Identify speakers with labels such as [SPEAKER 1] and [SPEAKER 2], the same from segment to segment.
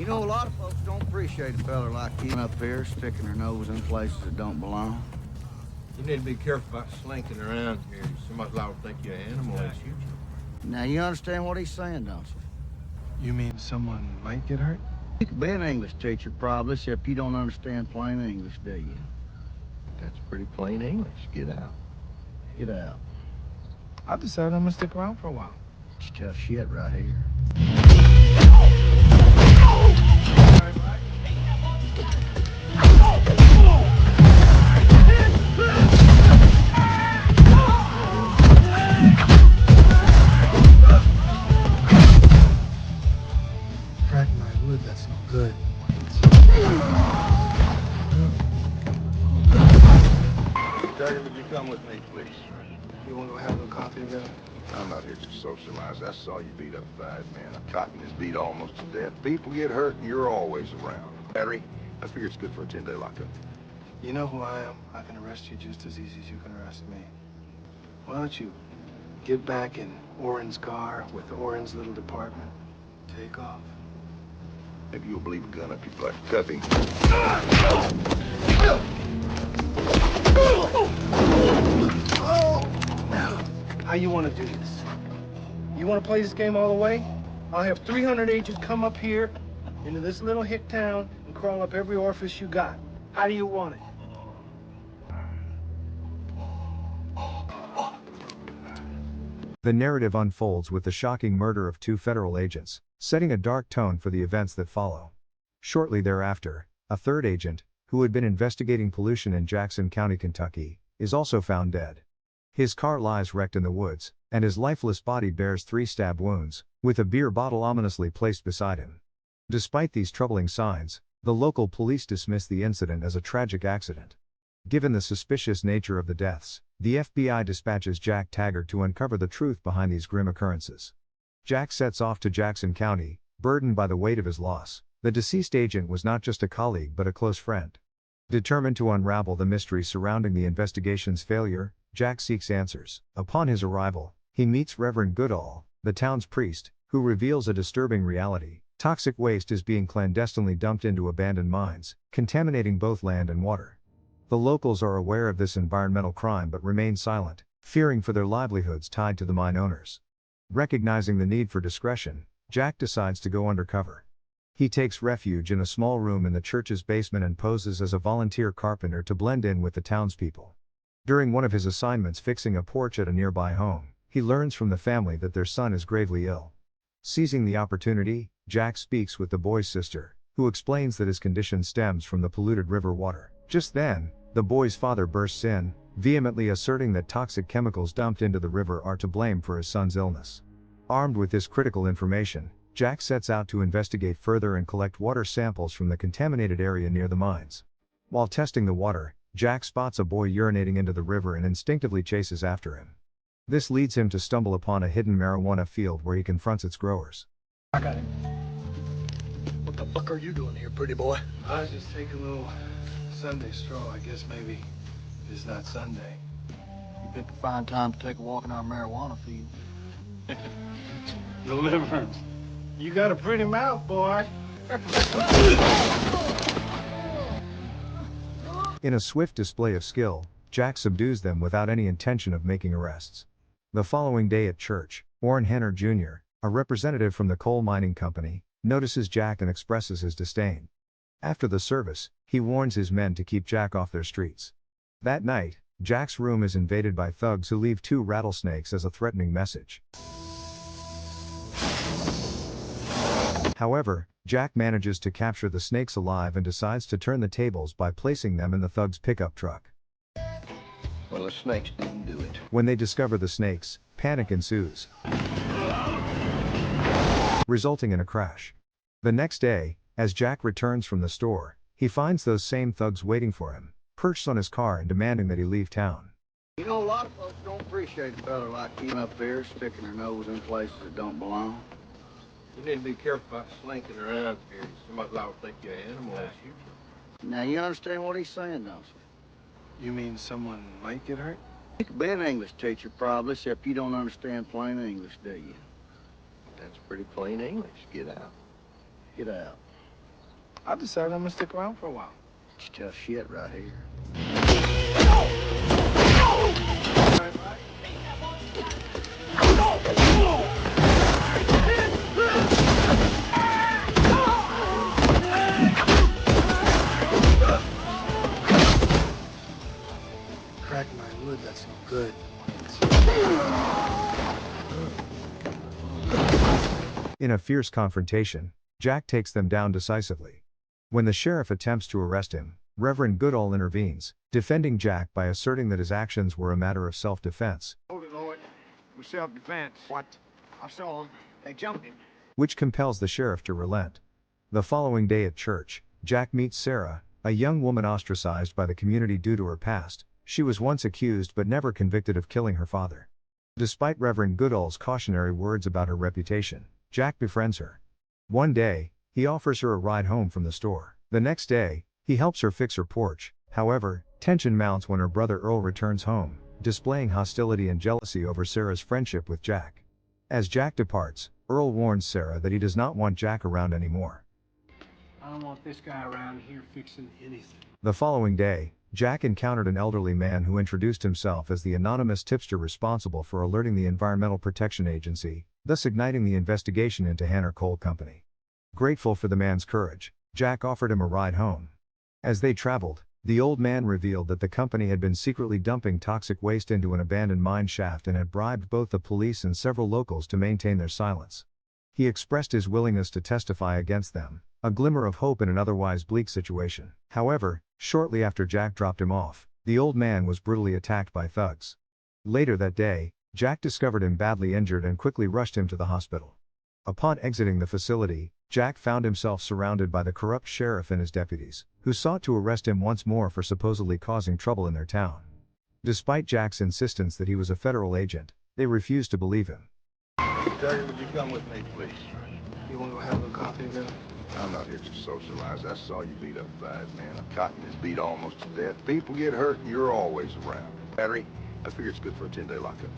[SPEAKER 1] You know, a lot of folks don't appreciate a fella like you up here sticking their nose in places that don't belong.
[SPEAKER 2] You need to be careful about slinking around here. Somebody will think you're an animal and shoot you.
[SPEAKER 1] Now, you understand what he's saying, don't you?
[SPEAKER 3] You mean someone might get hurt?
[SPEAKER 1] You could be an English teacher, probably, except you don't understand plain English, do you?
[SPEAKER 2] That's pretty plain English. Get out.
[SPEAKER 1] Get out.
[SPEAKER 3] I decided I'm gonna stick around for a while.
[SPEAKER 1] It's tough shit right here.
[SPEAKER 3] Cracking my wood, that's no good.
[SPEAKER 4] Taggart, would you come with me, please?
[SPEAKER 3] You wanna go have a little coffee together?
[SPEAKER 4] I'm not here to socialize. That's all you beat up guys, man. I'm cotton is beat almost to death. People get hurt and you're always around. Battery, I figure it's good for a 10-day lockup.
[SPEAKER 3] You know who I am. I can arrest you just as easy as you can arrest me. Why don't you get back in Orin's car with Orin's little department? Take off.
[SPEAKER 4] Maybe you'll believe a gun up your butt. Cuff him.
[SPEAKER 3] Now, how you want to do this? You want to play this game all the way? I'll have 300 agents come up here into this little hick town and crawl up every orifice you got. How do you want it?
[SPEAKER 5] The narrative unfolds with the shocking murder of two federal agents, setting a dark tone for the events that follow. Shortly thereafter, a third agent, who had been investigating pollution in Jackson County, Kentucky, is also found dead. His car lies wrecked in the woods, and his lifeless body bears 3 stab wounds, with a beer bottle ominously placed beside him. Despite these troubling signs, the local police dismiss the incident as a tragic accident. Given the suspicious nature of the deaths, the FBI dispatches Jack Taggart to uncover the truth behind these grim occurrences. Jack sets off to Jackson County, burdened by the weight of his loss. The deceased agent was not just a colleague but a close friend. Determined to unravel the mystery surrounding the investigation's failure, Jack seeks answers. Upon his arrival, he meets Reverend Goodall, the town's priest, who reveals a disturbing reality. Toxic waste is being clandestinely dumped into abandoned mines, contaminating both land and water. The locals are aware of this environmental crime but remain silent, fearing for their livelihoods tied to the mine owners. Recognizing the need for discretion, Jack decides to go undercover. He takes refuge in a small room in the church's basement and poses as a volunteer carpenter to blend in with the townspeople. During one of his assignments fixing a porch at a nearby home, he learns from the family that their son is gravely ill. Seizing the opportunity, Jack speaks with the boy's sister, who explains that his condition stems from the polluted river water. Just then, the boy's father bursts in, vehemently asserting that toxic chemicals dumped into the river are to blame for his son's illness. Armed with this critical information, Jack sets out to investigate further and collect water samples from the contaminated area near the mines. While testing the water, Jack spots a boy urinating into the river and instinctively chases after him. This leads him to stumble upon a hidden marijuana field where he confronts its growers.
[SPEAKER 3] I got it.
[SPEAKER 6] What the fuck are you doing here, pretty boy?
[SPEAKER 3] I was just taking a little Sunday stroll. I guess maybe it's not Sunday.
[SPEAKER 6] You picked a fine time to take a walk in our marijuana field.
[SPEAKER 3] Deliverance. You got a pretty mouth, boy.
[SPEAKER 5] In a swift display of skill, Jack subdues them without any intention of making arrests. The following day at church, Orin Hanner Jr., a representative from the coal mining company, notices Jack and expresses his disdain. After the service, he warns his men to keep Jack off their streets. That night, Jack's room is invaded by thugs who leave 2 rattlesnakes as a threatening message. However, Jack manages to capture the snakes alive and decides to turn the tables by placing them in the thugs' pickup truck.
[SPEAKER 4] Well, the snakes didn't do it.
[SPEAKER 5] When they discover the snakes, panic ensues, resulting in a crash. The next day, as Jack returns from the store, he finds those same thugs waiting for him, perched on his car and demanding that he leave town.
[SPEAKER 1] You know, a lot of folks don't appreciate a fella like you up here sticking their nose in places that don't belong.
[SPEAKER 2] You need to be careful about slinking around here. Somebody will think you're an animal and shoot you.
[SPEAKER 1] Now, you understand what he's saying, don't you?
[SPEAKER 3] You mean someone might get hurt?
[SPEAKER 1] You could be an English teacher, probably, except you don't understand plain English, do you?
[SPEAKER 2] That's pretty plain English. Get out.
[SPEAKER 1] Get out.
[SPEAKER 3] I decided I'm gonna stick around for a while.
[SPEAKER 1] It's tough shit right here.
[SPEAKER 3] Crack my wood, that's no good.
[SPEAKER 5] In a fierce confrontation, Jack takes them down decisively. When the sheriff attempts to arrest him, Reverend Goodall intervenes, defending Jack by asserting that his actions were a matter of self-defense,
[SPEAKER 1] Hold it, Lloyd. It was self-defense. What? I saw him. They jumped him.
[SPEAKER 5] which compels the sheriff to relent. The following day at church, Jack meets Sarah, a young woman ostracized by the community due to her past. She was once accused but never convicted of killing her father. Despite Reverend Goodall's cautionary words about her reputation, Jack befriends her. One day, he offers her a ride home from the store. The next day, he helps her fix her porch. However, tension mounts when her brother Earl returns home, displaying hostility and jealousy over Sarah's friendship with Jack. As Jack departs, Earl warns Sarah that he does not want Jack around anymore.
[SPEAKER 3] I don't want this guy around here fixing anything.
[SPEAKER 5] The following day, Jack encountered an elderly man who introduced himself as the anonymous tipster responsible for alerting the Environmental Protection Agency, thus igniting the investigation into Hanner Coal Company. Grateful for the man's courage, Jack offered him a ride home. As they traveled, the old man revealed that the company had been secretly dumping toxic waste into an abandoned mine shaft and had bribed both the police and several locals to maintain their silence. He expressed his willingness to testify against them, a glimmer of hope in an otherwise bleak situation. However, shortly after Jack dropped him off, the old man was brutally attacked by thugs. Later that day, Jack discovered him badly injured and quickly rushed him to the hospital. Upon exiting the facility, Jack found himself surrounded by the corrupt sheriff and his deputies, who sought to arrest him once more for supposedly causing trouble in their town. Despite Jack's insistence that he was a federal agent, they refused to believe him.
[SPEAKER 4] Taggart, would you come with me, please?
[SPEAKER 3] You wanna go have a coffee together?
[SPEAKER 4] I'm not here to socialize. I saw you beat up five men. I'm cotton is beat almost to death. People get hurt and you're always around. Battery, I figure it's good for a 10-day lockup.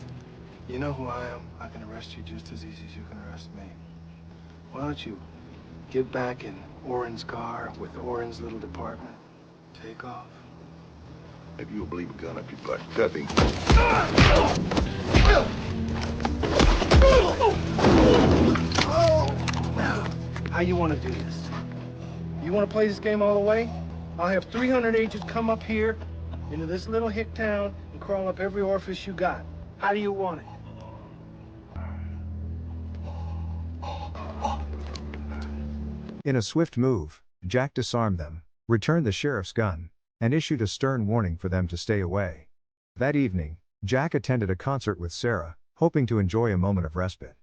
[SPEAKER 3] You know who I am. I can arrest you just as easy as you can arrest me. Why don't you get back in Orin's car with Orin's little department? Take off.
[SPEAKER 4] If you'll believe a gun up your butt, cut him.
[SPEAKER 3] Now, how you want to do this? You want to play this game all the way? I'll have 300 agents come up here into this little hick town and crawl up every orifice you got. How do you want it?
[SPEAKER 5] In a swift move, Jack disarmed them, returned the sheriff's gun, and issued a stern warning for them to stay away. That evening, Jack attended a concert with Sarah, hoping to enjoy a moment of respite.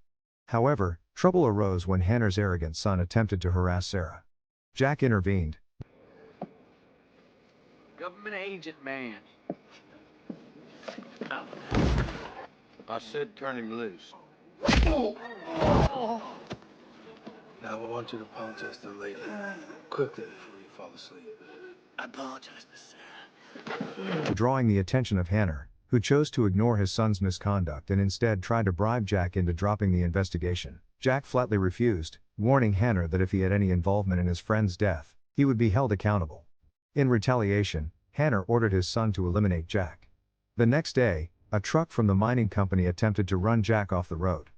[SPEAKER 5] However, trouble arose when Hanner's arrogant son attempted to harass Sarah. Jack intervened.
[SPEAKER 1] Government agent man.
[SPEAKER 2] I said turn him loose.
[SPEAKER 3] Now, I want you to apologize to the lady quickly before you fall asleep.
[SPEAKER 1] I apologize, Miss Sarah.
[SPEAKER 5] Drawing the attention of Hanner, who chose to ignore his son's misconduct and instead tried to bribe Jack into dropping the investigation. Jack flatly refused, warning Hanner that if he had any involvement in his friend's death, he would be held accountable. In retaliation, Hanner ordered his son to eliminate Jack. The next day, a truck from the mining company attempted to run Jack off the road.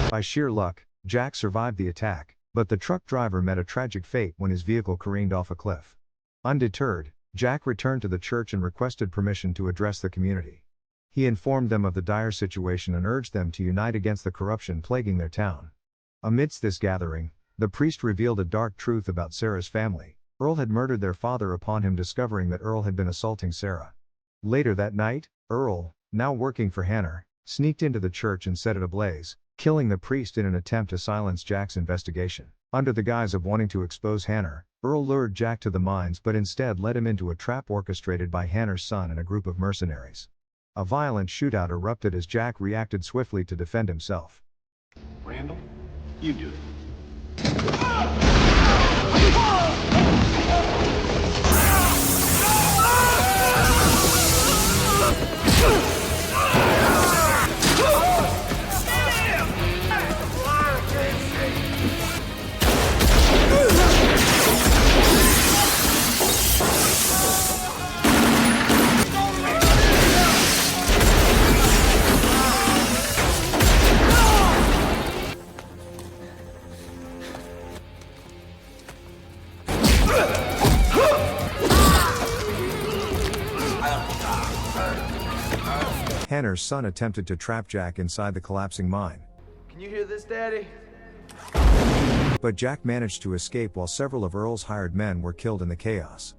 [SPEAKER 5] By sheer luck, Jack survived the attack, but the truck driver met a tragic fate when his vehicle careened off a cliff. Undeterred, Jack returned to the church and requested permission to address the community. He informed them of the dire situation and urged them to unite against the corruption plaguing their town. Amidst this gathering, the priest revealed a dark truth about Sarah's family. Earl had murdered their father upon him discovering that Earl had been assaulting Sarah. Later that night, Earl, now working for Hanner, sneaked into the church and set it ablaze, killing the priest in an attempt to silence Jack's investigation. Under the guise of wanting to expose Hanner, Earl lured Jack to the mines but instead led him into a trap orchestrated by Hanner's son and a group of mercenaries. A violent shootout erupted as Jack reacted swiftly to defend himself.
[SPEAKER 3] Randall, you do it.
[SPEAKER 5] Hanner's son attempted to trap Jack inside the collapsing mine.
[SPEAKER 7] Can you hear this, Daddy?
[SPEAKER 5] But Jack managed to escape while several of Earl's hired men were killed in the chaos.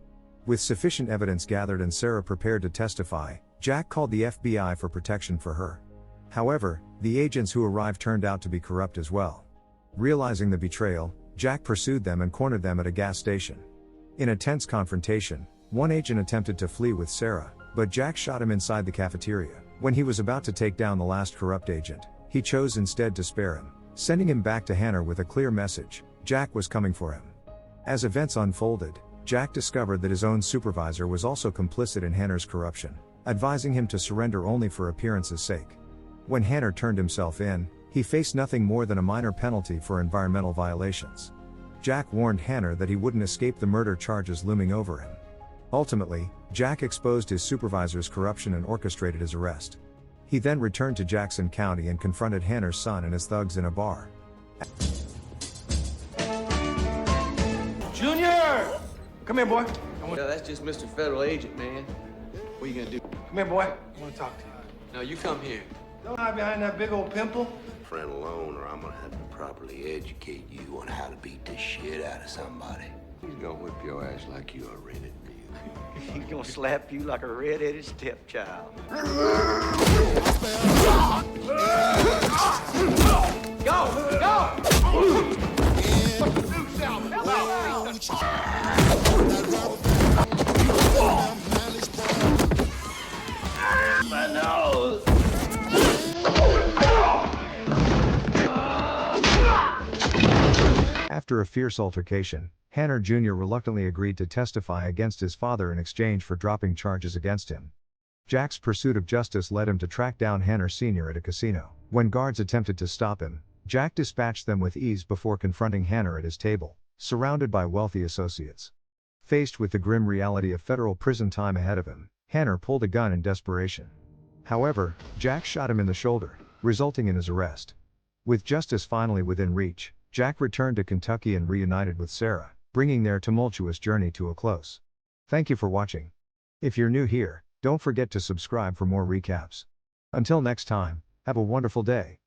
[SPEAKER 5] With sufficient evidence gathered and Sarah prepared to testify, Jack called the FBI for protection for her. However, the agents who arrived turned out to be corrupt as well. Realizing the betrayal, Jack pursued them and cornered them at a gas station. In a tense confrontation, one agent attempted to flee with Sarah, but Jack shot him inside the cafeteria. When he was about to take down the last corrupt agent, he chose instead to spare him, sending him back to Hanner with a clear message: Jack was coming for him. As events unfolded, Jack discovered that his own supervisor was also complicit in Hanner's corruption, advising him to surrender only for appearance's sake. When Hanner turned himself in, he faced nothing more than a minor penalty for environmental violations. Jack warned Hanner that he wouldn't escape the murder charges looming over him. Ultimately, Jack exposed his supervisor's corruption and orchestrated his arrest. He then returned to Jackson County and confronted Hanner's son and his thugs in a bar.
[SPEAKER 3] Junior! Come here, boy.
[SPEAKER 7] Yeah, that's just Mr. Federal Agent, man. What are you gonna do?
[SPEAKER 3] Come here, boy. I want to talk to you.
[SPEAKER 7] No, you come here.
[SPEAKER 3] Don't hide behind that big old pimple.
[SPEAKER 8] Friend alone, or I'm gonna have to properly educate you on how to beat the shit out of somebody.
[SPEAKER 4] He's gonna whip your ass like you a rented mule.
[SPEAKER 8] He's gonna slap you like a red-headed stepchild.
[SPEAKER 7] Go! Go!
[SPEAKER 8] My nose!
[SPEAKER 5] After a fierce altercation, Hanner Jr. reluctantly agreed to testify against his father in exchange for dropping charges against him. Jack's pursuit of justice led him to track down Hanner Sr. at a casino. When guards attempted to stop him, Jack dispatched them with ease before confronting Hanner at his table, surrounded by wealthy associates. Faced with the grim reality of federal prison time ahead of him, Hanner pulled a gun in desperation. However, Jack shot him in the shoulder, resulting in his arrest. With justice finally within reach, Jack returned to Kentucky and reunited with Sarah, bringing their tumultuous journey to a close. Thank you for watching. If you're new here, don't forget to subscribe for more recaps. Until next time, have a wonderful day.